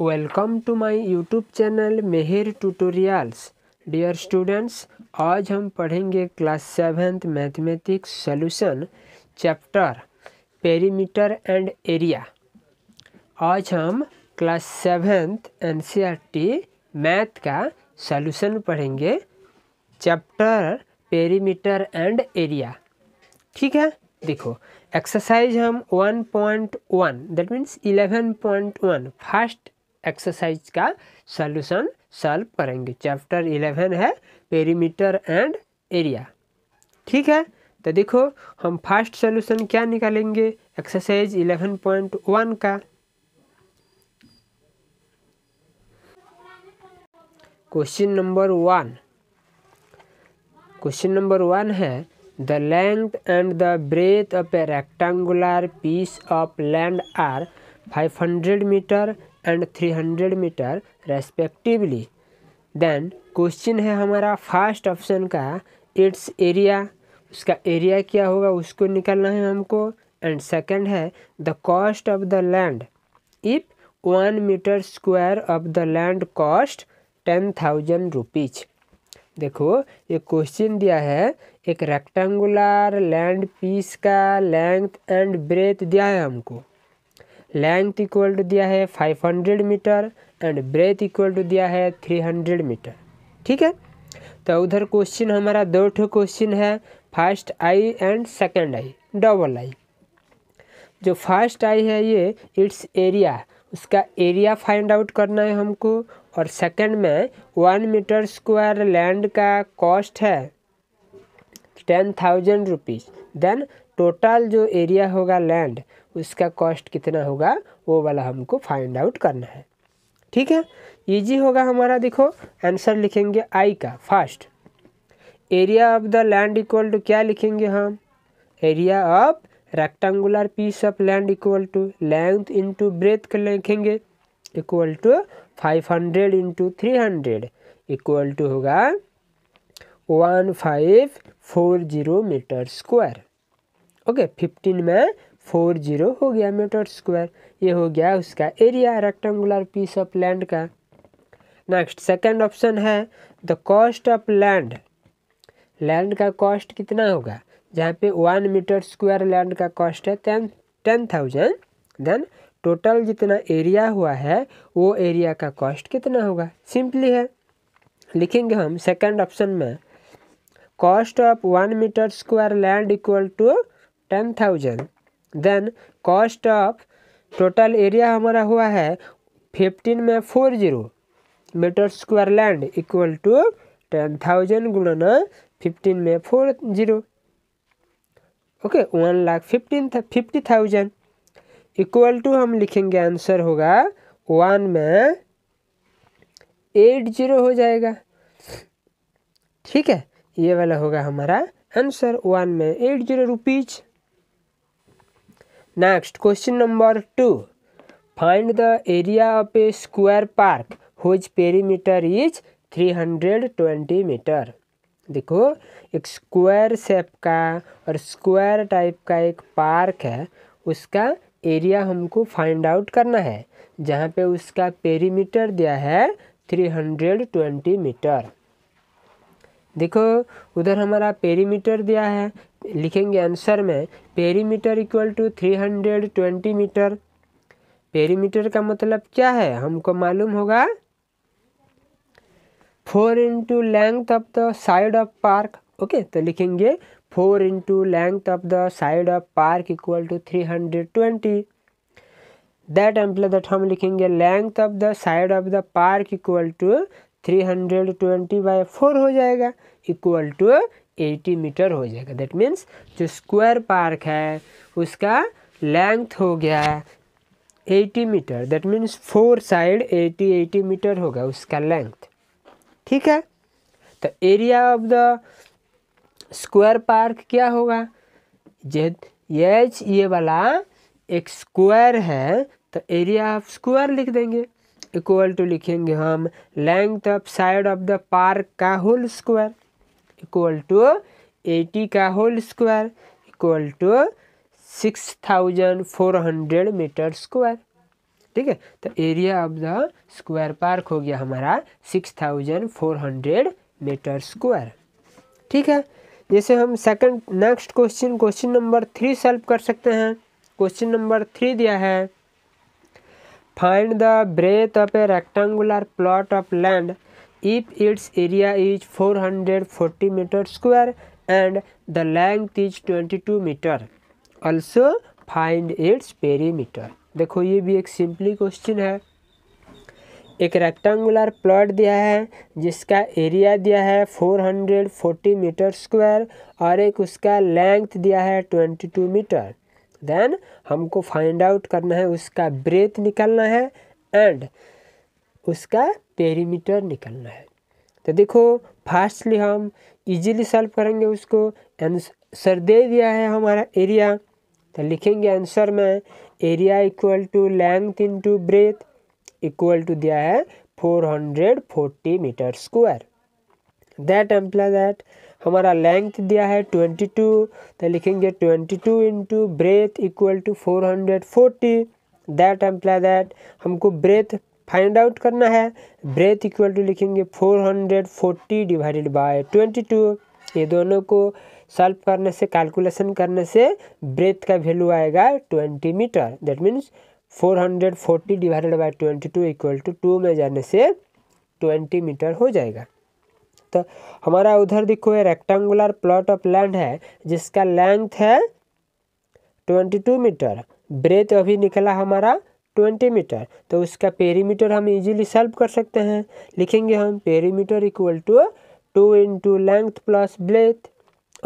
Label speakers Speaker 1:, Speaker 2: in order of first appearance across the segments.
Speaker 1: Welcome to my YouTube channel Mehar tutorials. Dear students, आज हम पढ़ेंगे class 7th mathematics solution chapter perimeter and area. आज हम class 7th NCERT math का solution पढ़ेंगे चैप्टर पेरीमीटर एंड एरिया। ठीक है, देखो एक्सरसाइज हम 1.1 दैट मीन्स 11.1 फर्स्ट एक्सरसाइज का सॉल्यूशन सॉल्व करेंगे। चैप्टर 11 है पेरीमीटर एंड एरिया। ठीक है, तो देखो हम फर्स्ट सॉल्यूशन क्या निकालेंगे एक्सरसाइज 11.1 का। क्वेश्चन नंबर 1 है the length and the breadth of a rectangular piece of land are 500 metre and 300 metre respectively. Then question है हमारा फर्स्ट ऑप्शन का इट्स एरिया, उसका एरिया क्या होगा उसको निकालना है हमको। एंड सेकंड है the cost of the land if 1 metre square of the land cost 10,000 rupees. देखो ये क्वेश्चन दिया है, एक रेक्टेंगुलर लैंड पीस का लेंथ एंड ब्रेथ दिया है हमको। लेंथ इक्वल टू दिया है 500 metre and breadth equal to दिया है 300 मीटर। ठीक है, तो उधर क्वेश्चन हमारा दो ठो क्वेश्चन है, first I and second I, double आई। जो फर्स्ट आई है ये इट्स एरिया, उसका एरिया फाइंड आउट करना है हमको। और सेकंड में 1 मीटर स्क्वायर लैंड का कॉस्ट है 10,000 रुपीज़। देन टोटल जो एरिया होगा लैंड उसका कॉस्ट कितना होगा वो वाला हमको फाइंड आउट करना है। ठीक है, इजी होगा हमारा। देखो आंसर लिखेंगे आई का first, area of the land equal to क्या लिखेंगे हम, area of rectangular piece of land equal to length into breadth लिखेंगे equal to 500 into 300 equal to होगा 1540 मीटर स्क्वायर। ओके, 15 में 40 हो गया मीटर स्क्वायर, ये हो गया उसका area rectangular piece of land का। नेक्स्ट सेकंड ऑप्शन है the cost of land, land का कॉस्ट कितना होगा, जहाँ पे 1 मीटर स्क्वायर लैंड का कॉस्ट है 10,000। देन टोटल जितना एरिया हुआ है वो एरिया का कॉस्ट कितना होगा, सिंपली है लिखेंगे हम सेकंड ऑप्शन में cost of 1 metre square land equal to 10,000। Then cost of total area हमारा हुआ है 15 में 40 metre square land equal to 10,000 गुणना 15 में 40। ओके, 1,50,000 इक्वल टू हम लिखेंगे आंसर होगा 1 में 80 हो जाएगा। ठीक है, ये वाला होगा हमारा आंसर 1 में 80 रुपीज। Next question number 2, find the area of a square park whose perimeter is 320 metre. देखो एक स्क्वायर शेप का और स्क्वायर टाइप का एक पार्क है, उसका एरिया हमको फाइंड आउट करना है, जहाँ पे उसका पेरीमीटर दिया है 320 मीटर। देखो उधर हमारा पेरीमीटर दिया है, लिखेंगे आंसर में perimeter equal to 320 metre. Perimeter का मतलब क्या है हमको मालूम होगा, 4 into length of the side of park. Okay, तो लिखेंगे 4 into length of the side of park equal to 320। That implies that हम लिखेंगे length of the side of the park equal to 320/4 हो जाएगा इक्वल टू 80 मीटर हो जाएगा। That means जो square park है उसका लेंथ हो गया 80 metre. That means 4 side 80 metre होगा उसका लेंथ। ठीक है, तो area of the square park क्या होगा, ये वाला एक स्क्वायर है तो एरिया ऑफ स्क्वायर लिख देंगे इक्वल टू लिखेंगे हम length of side of the park का होल स्क्वायर इक्वल टू 80 का whole square equal to 6,400 metre square. ठीक है। तो area of the square park हो गया हमारा 6400 मीटर स्क्वायर। ठीक है, जैसे हम नेक्स्ट क्वेश्चन नंबर 3 सॉल्व कर सकते हैं। क्वेश्चन नंबर 3 दिया है, find the breadth of a rectangular plot of land if its area is 440 metre square and the length is 22 metre, also find its perimeter. देखो ये भी एक सिंपली क्वेश्चन है। एक रेक्टेंगुलर प्लॉट दिया है जिसका एरिया दिया है 440 मीटर स्क्वायर और एक उसका लेंथ दिया है 22 मीटर। देन हमको फाइंड आउट करना है, उसका ब्रेथ निकालना है एंड उसका पेरीमीटर निकालना है। तो देखो फास्टली हम इजीली सॉल्व करेंगे उसको। आंसर दे दिया है हमारा एरिया, तो लिखेंगे आंसर में area equal to length into breadth equal to दिया है 440 metre square. That implies that हमारा लेंथ दिया है 22, तो लिखेंगे 22 into breadth equal to 440। That implies that हमको ब्रेथ फाइंड आउट करना है। ब्रेथ इक्वल टू लिखेंगे 440 डिवाइडेड बाय 22। ये दोनों को सॉल्व करने से, कैलकुलेशन करने से ब्रेथ का वैल्यू आएगा 20 metre. That means 440 divided by 22 equal to 2 में जाने से 20 मीटर हो जाएगा। तो हमारा उधर देखो ये रेक्टेंगुलर प्लॉट ऑफ लैंड है जिसका लेंथ है 22 मीटर, ब्रेथ अभी निकला हमारा 20 मीटर, तो उसका पेरीमीटर हम इजीली सॉल्व कर सकते हैं। लिखेंगे हम perimeter equal to 2 into length plus breadth.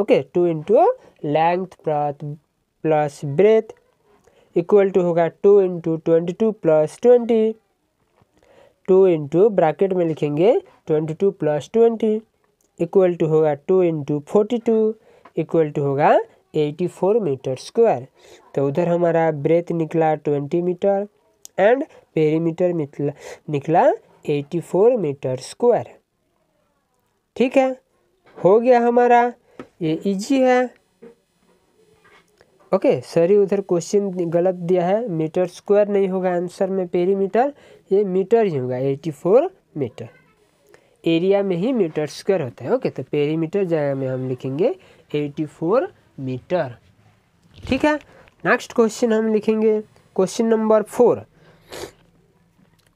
Speaker 1: Okay, 2 into length plus breadth equal to होगा 2 इंटू 22 प्लस 20। 2 इंटू ब्रैकेट में लिखेंगे 22 प्लस 20 इक्वल टू होगा 2 इंटू 42 इक्वल टू होगा 84 मीटर स्क्वायर। तो उधर हमारा ब्रेथ निकला 20 मीटर एंड पेरीमीटर निकला 84 मीटर स्क्वायर। ठीक है, हो गया हमारा, ये इजी है। ओके, सॉरी उधर क्वेश्चन गलत दिया है, मीटर स्क्वायर नहीं होगा आंसर में पेरीमीटर, ये मीटर ही होगा 84 मीटर। एरिया में ही मीटर स्क्वायर होता है। ओके, तो पेरीमीटर जगह में हम लिखेंगे 84 मीटर। ठीक है, नेक्स्ट क्वेश्चन हम लिखेंगे क्वेश्चन नंबर 4।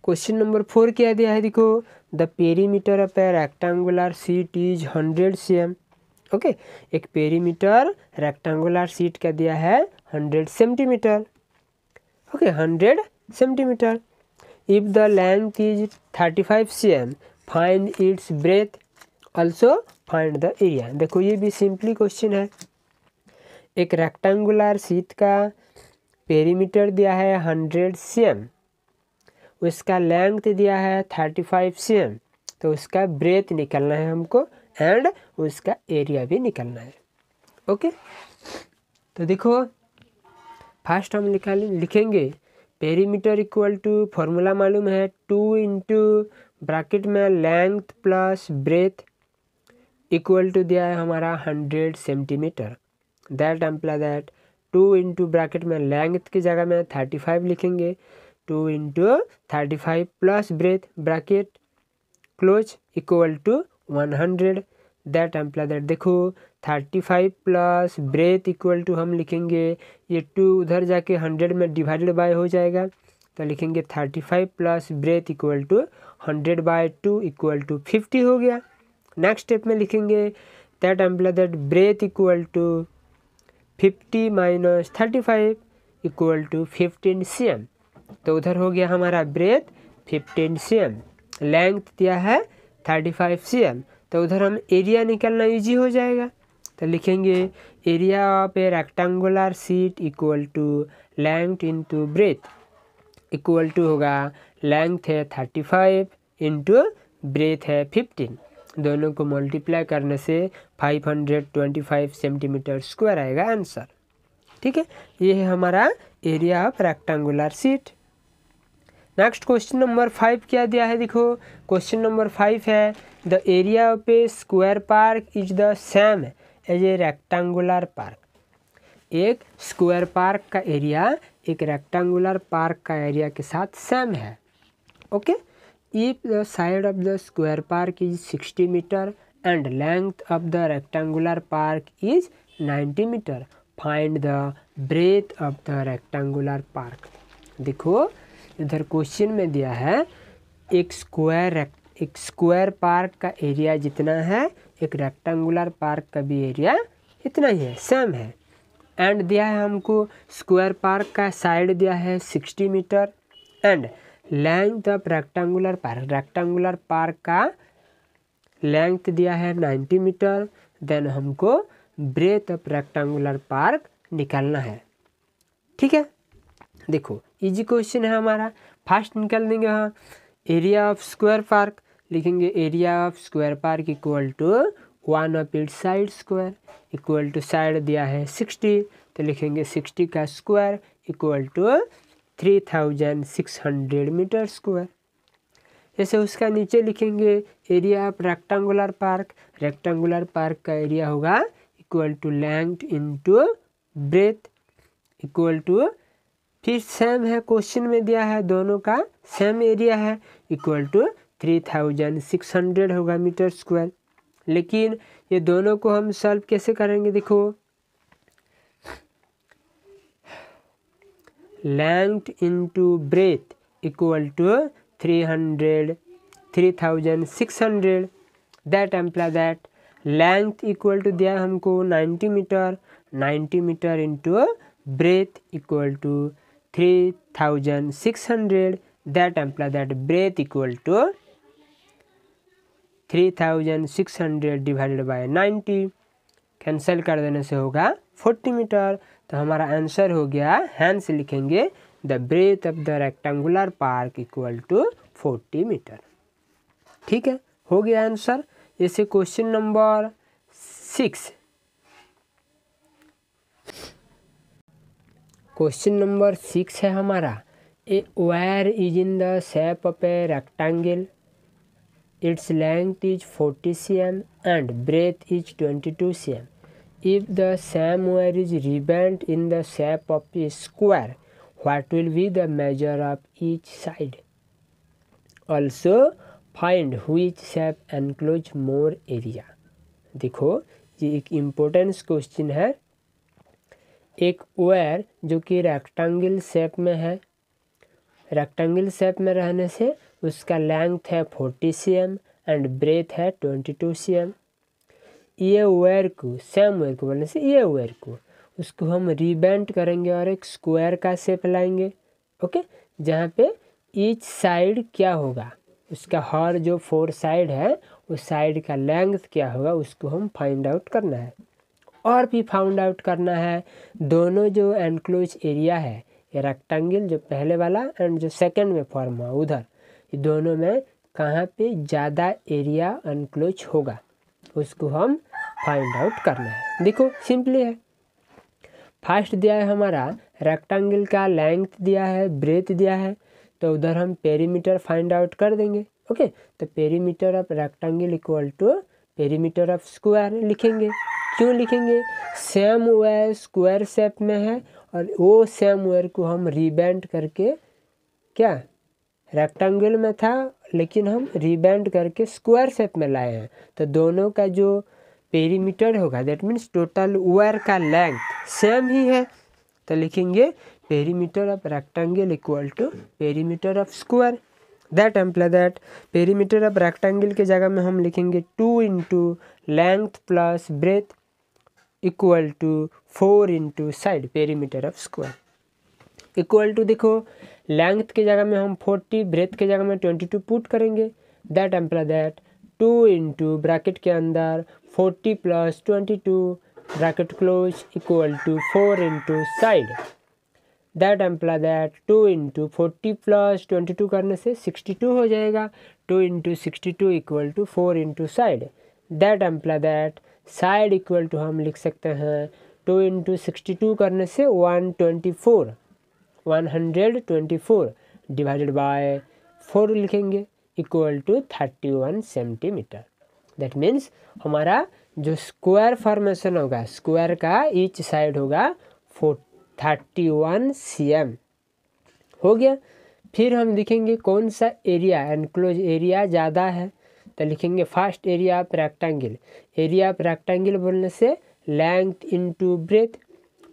Speaker 1: क्वेश्चन नंबर 4 क्या दिया है, देखो the perimeter of a rectangular sheet is 100 cm। Okay, एक पेरीमीटर रेक्टेंगुलर शीट का दिया है 100 centimetre. Okay, 100 centimetre. If the length is 35 cm find it's breath, also find the area. देखो ये भी सिंपली क्वेश्चन है। एक रेक्टेंगुलर शीट का पेरीमीटर दिया है 100 cm, उसका लेंथ दिया है 35 cm, तो उसका ब्रेथ निकालना है हमको एंड उसका एरिया भी निकालना है। ओके, तो देखो फर्स्ट हम लिखेंगे पेरीमीटर इक्वल टू, फॉर्मूला मालूम है 2 इंटू ब्रैकेट में length plus breadth equal to दिया है हमारा 100 centimetre. That implies that 2 into bracket में लेंथ की जगह में 35 लिखेंगे, 2 into 35 plus breadth bracket close equal to 100। That implies that देखो 35 प्लस ब्रेथ इक्वल टू हम लिखेंगे, ये 2 उधर जाके 100 में डिवाइडेड बाय हो जाएगा, तो लिखेंगे 35 plus breadth equal to 100 by 2 equal to 50 हो गया। नेक्स्ट स्टेप में लिखेंगे that implies that breadth equal to 50 minus 35 equal to 15 cm। तो उधर हो गया हमारा ब्रेथ 15 cm, लेंथ दिया है 35 cm, तो उधर हम एरिया निकालना इजी हो जाएगा। तो लिखेंगे area of a rectangular sheet equal to length into breadth equal to होगा, लेंथ है 35 इंटू ब्रेथ है 15, दोनों को मल्टीप्लाई करने से 525 सेंटीमीटर स्क्वायर आएगा आंसर। ठीक है, ये है हमारा area of rectangular sheet. Next question number 5 क्या दिया है, देखो क्वेश्चन नंबर 5 है the area of a square park is the same as a rectangular park. एक स्क्वायर पार्क का एरिया एक रेक्टेंगुलर पार्क का एरिया के साथ सेम है। Okay, if the side of the square park is 60 metre and length of the rectangular park is 90 metre, find the breadth of the rectangular park. देखो इधर question में दिया है एक स्क्वायर पार्क का एरिया जितना है, एक रेक्टेंगुलर पार्क का भी एरिया इतना ही है, सेम है। एंड दिया है हमको स्क्वायर पार्क का साइड दिया है 60 metre and length of rectangular park का लेंथ दिया है 90 मीटर। देन हमको ब्रेथ ऑफ रेक्टेंगुलर पार्क निकालना है। ठीक है, देखो इजी क्वेश्चन है हमारा। फास्ट निकाल देंगे। हाँ, एरिया ऑफ स्क्वायर पार्क लिखेंगे, area of square park equal to 1 of its side square, equal to side दिया है 60 तो लिखेंगे 60 का square equal to 3600 metre square. जैसे उसका नीचे लिखेंगे एरिया ऑफ रेक्टेंगुलर पार्क का एरिया होगा equal to length into breadth equal to, फिर सेम है क्वेश्चन में दिया है दोनों का सेम एरिया है इक्वल टू 3600 होगा मीटर स्क्वायर। लेकिन ये दोनों को हम सॉल्व कैसे करेंगे, देखो length into breadth equal to 3600, that implies that length equal to दिया हमको 90 metre into breadth equal to 3600, that implies that breadth equal to 3600 divided by 90, cancel कर देने से होगा 40 मीटर। तो हमारा आंसर हो गया, हैंस लिखेंगे the breadth of the rectangular park equal to 40 metre. ठीक है, हो गया आंसर। जैसे क्वेश्चन नंबर 6, क्वेश्चन नंबर 6 है हमारा, a wire is in the shape of a rectangle, its length is 40 cm and breadth is 22 cm। If the same wire is rebent in the shape of a square, what will be the measure of each side? Also, find which shape enclose more area. देखो ये एक important question है। एक wire जो कि rectangle shape में है, rectangle shape में रहने से उसका लेंथ है 40 cm एंड ब्रेथ है 22 cm। ये वायर को, सेम वायर को बोलने से ये वायर को, उसको हम रीबेंट करेंगे और एक स्क्वायर का शेप लाएंगे। ओके, जहाँ पे ईच साइड क्या होगा, उसका हर जो 4 साइड है उस साइड का लेंथ क्या होगा उसको हम फाइंड आउट करना है। और भी फाइंड आउट करना है दोनों जो एनक्लोज एरिया है, ये रेक्टेंगल जो पहले वाला एंड जो सेकंड में फॉर्म हुआ उधर, ये दोनों में कहाँ पे ज़्यादा एरिया एनक्लोज होगा उसको हम फाइंड आउट करना है। देखो सिंपली है, फर्स्ट दिया है हमारा रेक्टेंगल का लेंथ दिया है, ब्रेथ दिया है, तो उधर हम पेरीमीटर फाइंड आउट कर देंगे। ओके, तो perimeter of rectangle equal to perimeter of square लिखेंगे। क्यों लिखेंगे, सेम वायर स्क्वायर शेप में है और वो सेम वायर को हम रीबेंड करके, क्या रेक्टेंगल में था लेकिन हम रीबेंड करके स्क्वायर शेप में लाए हैं, तो दोनों का जो पेरीमीटर होगा दैट मीन्स टोटल वायर का लेंथ सेम ही है। तो लिखेंगे perimeter of rectangle equal to perimeter of square, that implies that perimeter of rectangle के जगह में हम लिखेंगे 2 into length plus breadth equal to 4 into side perimeter of square equal to, देखो लेंथ के जगह में हम 40, ब्रेथ के जगह में 22 पुट करेंगे, that implies that 2 into bracket के अंदर 40 plus 22 bracket close equal to 4 into side, that implies that 2 into 40 plus 22 करने से 62 हो जाएगा, 2 into 62 equal to 4 into side, that implies that side equal to हम लिख सकते हैं 2 इंटू 62 करने से 124 डिवाइडेड बाय 4 लिखेंगे equal to 31 centimetre. That means हमारा जो स्क्वायर फॉर्मेशन होगा, स्क्वायर का ईच साइड होगा 31 cm हो गया। फिर हम लिखेंगे कौन सा एरिया एनक्लोज एरिया ज़्यादा है, तो लिखेंगे first area of rectangle. Area of rectangle बोलने से length into breadth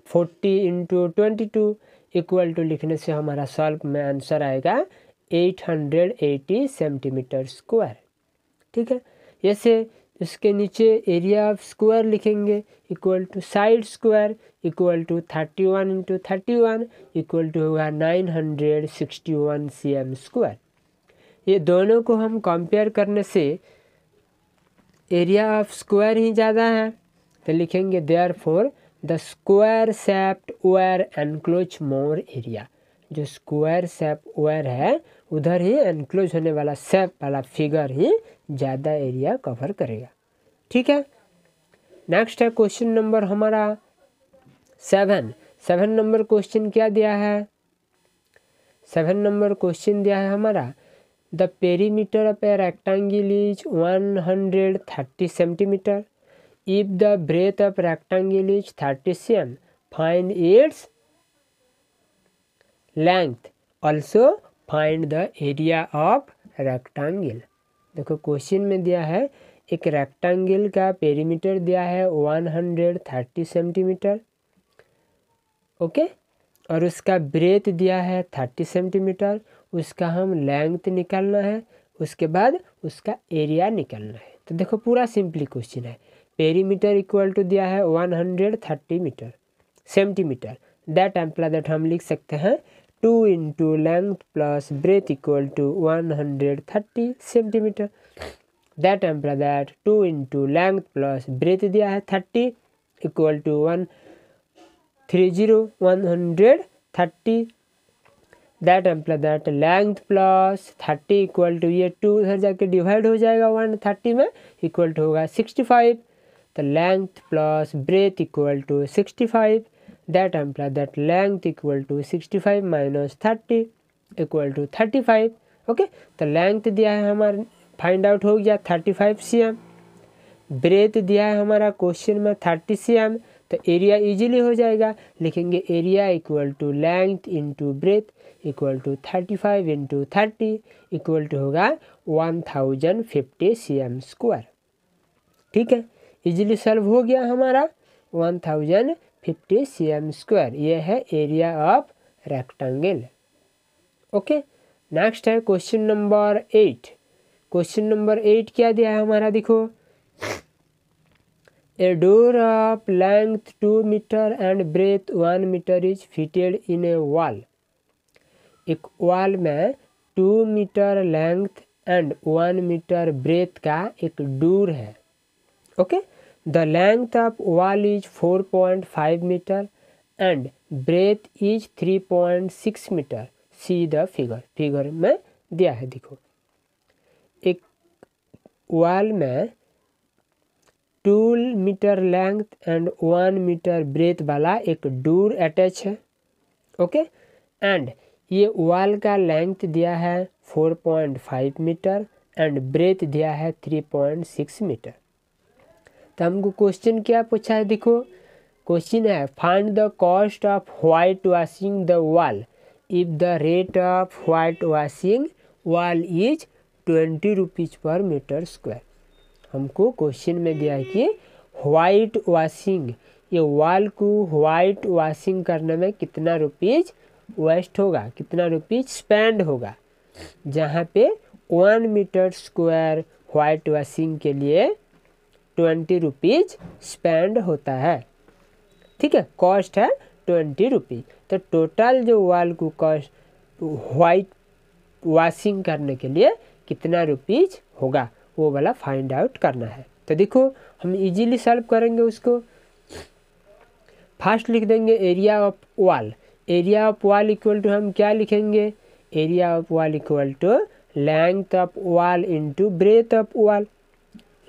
Speaker 1: 40 into 22 equal to लिखने से हमारा सॉल्व में आंसर आएगा 880 सेंटीमीटर स्क्वायर। ठीक है, ऐसे इसके नीचे एरिया ऑफ स्क्वायर लिखेंगे equal to side square equal to 31 into 31 equal to होगा 961 cm स्क्वायर। ये दोनों को हम कंपेयर करने से एरिया ऑफ स्क्वायर ही ज़्यादा है, तो लिखेंगे therefore the square shaped wire enclose more area. जो स्क्वायर शेप वेयर है उधर ही एनक्लोज होने वाला शेप वाला फिगर ही ज़्यादा एरिया कवर करेगा। ठीक है, नेक्स्ट है क्वेश्चन नंबर हमारा 7 नंबर क्वेश्चन क्या दिया है, 7 नंबर क्वेश्चन दिया है हमारा the perimeter of a rectangle is 130 centimetre if the breadth of rectangle is 30 cm find its length also find the area of rectangle. देखो क्वेश्चन में दिया है एक रेक्टेंगल का पेरीमीटर दिया है 130 सेंटीमीटर, ओके, और उसका ब्रेथ दिया है 30 सेंटीमीटर, उसका हम लेंथ निकालना है, उसके बाद उसका एरिया निकालना है। तो देखो पूरा सिंपली क्वेश्चन है, पेरीमीटर इक्वल टू दिया है 130 सेंटीमीटर, दैट एम्प्लाई दैट हम लिख सकते हैं 2 into length plus breadth equal to 130 centimetre, that implies that 2 into length plus breadth दिया है 30 equal to 130 that implies that length plus 30 equal to ये 2 उधर जाके डिवाइड हो जाएगा 130 में इक्वल टू होगा 65, तो length plus breadth equal to 65 that implies that length equal to 65 minus 30 equal to 35। Okay, तो लेंथ दिया है हमारा फाइंड आउट हो गया 35 cm, ब्रेथ दिया है हमारा क्वेश्चन में 30 cm, तो एरिया इजीली हो जाएगा, लिखेंगे area equal to length into breadth equal to 35 into 30 equal to होगा 1050 cm स्क्वायर। ठीक है, इजीली सॉल्व हो गया हमारा 1050 cm स्क्वायर, ये है area of rectangle. Okay, next है क्वेश्चन नंबर 8। क्वेश्चन नंबर 8 क्या दिया है हमारा, देखो a door of length 2 metre and breadth 1 metre is fitted in a wall. एक वॉल में 2 metre length and 1 metre breadth का एक डोर है। Okay, the length of wall is 4.5 metre and breadth is 3.6 metre. See the figure में दिया है, देखो एक वॉल में 2 metre length and 1 metre breadth वाला एक डोर अटैच है। ओके, एंड ये वॉल का लेंथ दिया है 4.5 मीटर एंड ब्रेथ दिया है 3.6 मीटर। तो हमको क्वेश्चन क्या पूछा है, देखो क्वेश्चन है find the cost of white washing the wall if the rate of white washing wall is 20 rupees per metre square. हमको क्वेश्चन में दिया है कि व्हाइट वॉशिंग, ये वॉल को व्हाइट वॉशिंग करने में कितना रुपीज वेस्ट होगा, कितना रुपीज स्पेंड होगा, जहाँ पे 1 मीटर स्क्वायर व्हाइट वॉशिंग के लिए 20 रुपीज स्पेंड होता है। ठीक है, कॉस्ट है 20 रुपीज, तो टोटल जो वॉल को कॉस्ट व्हाइट वॉशिंग करने के लिए कितना रुपीज होगा वो वाला फाइंड आउट करना है। तो देखो हम इजीली सॉल्व करेंगे उसको। फर्स्ट लिख देंगे area of wall. Area of wall equal to हम क्या लिखेंगे, area of wall equal to length of wall into breadth of wall.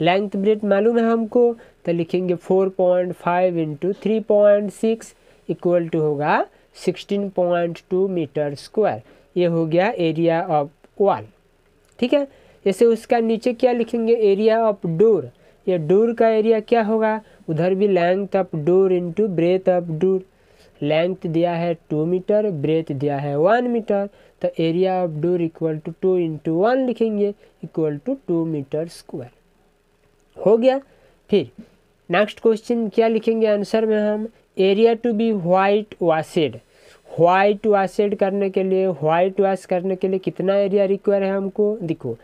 Speaker 1: Length breadth मालूम है हमको, तो लिखेंगे 4.5 इंटू 3.6 इक्वल टू होगा 16.2 मीटर स्क्वायर। ये हो गया एरिया ऑफ वॉल। ठीक है, जैसे उसका नीचे क्या लिखेंगे, एरिया ऑफ डोर। ये डोर का एरिया क्या होगा, उधर भी length of door into breadth of door, length दिया है 2 मीटर, ब्रेथ दिया है 1 मीटर, तो area of door equal to 2 into 1 लिखेंगे इक्वल टू 2 मीटर स्क्वायर। हो गया। फिर नेक्स्ट क्वेश्चन क्या लिखेंगे आंसर में हम, area to be white washed. White washed करने के लिए, वाइट वॉश करने के लिए कितना एरिया रिक्वायर है हमको, देखो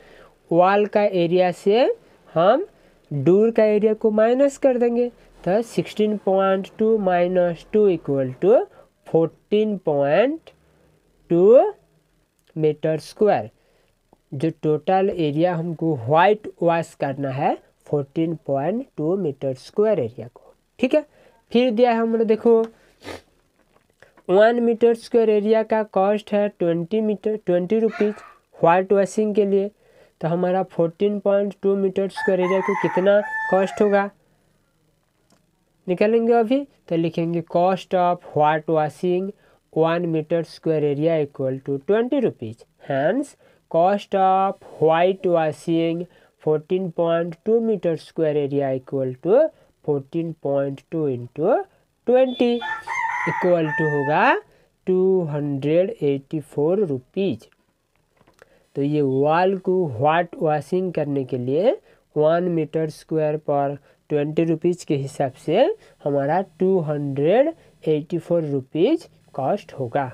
Speaker 1: वॉल का एरिया से हम डोर का एरिया को माइनस कर देंगे, तो 16.2 minus 2 equal to 14.2 metre square. जो टोटल एरिया हमको वाइट वॉश करना है 14.2 मीटर स्क्वायर एरिया को, ठीक है। फिर दिया है हमने देखो 1 मीटर स्क्वायर एरिया का कॉस्ट है 20 रुपीज़ वाइट वॉशिंग के लिए, तो हमारा 14.2 मीटर स्क्वायर एरिया को कितना कॉस्ट होगा निकालेंगे अभी, तो लिखेंगे cost of white washing 1 metre square area equal to 20 rupees. Hence cost of white washing 14.2 metre square area equal to 14.2 into 20 equal to होगा 284 रुपीज़। तो ये वॉल को वाइट वॉशिंग करने के लिए 1 मीटर स्क्वायर पर 20 रुपीज़ के हिसाब से हमारा 284 रुपीज़ कॉस्ट होगा,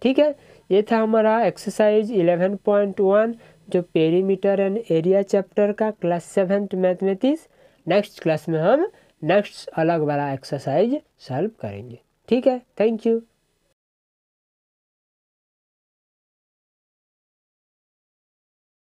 Speaker 1: ठीक है। ये था हमारा एक्सरसाइज 11.1 जो पेरीमीटर एंड एरिया चैप्टर का class 7th mathematics. Next class में हम नेक्स्ट अलग वाला एक्सरसाइज सॉल्व करेंगे, ठीक है। Thank you.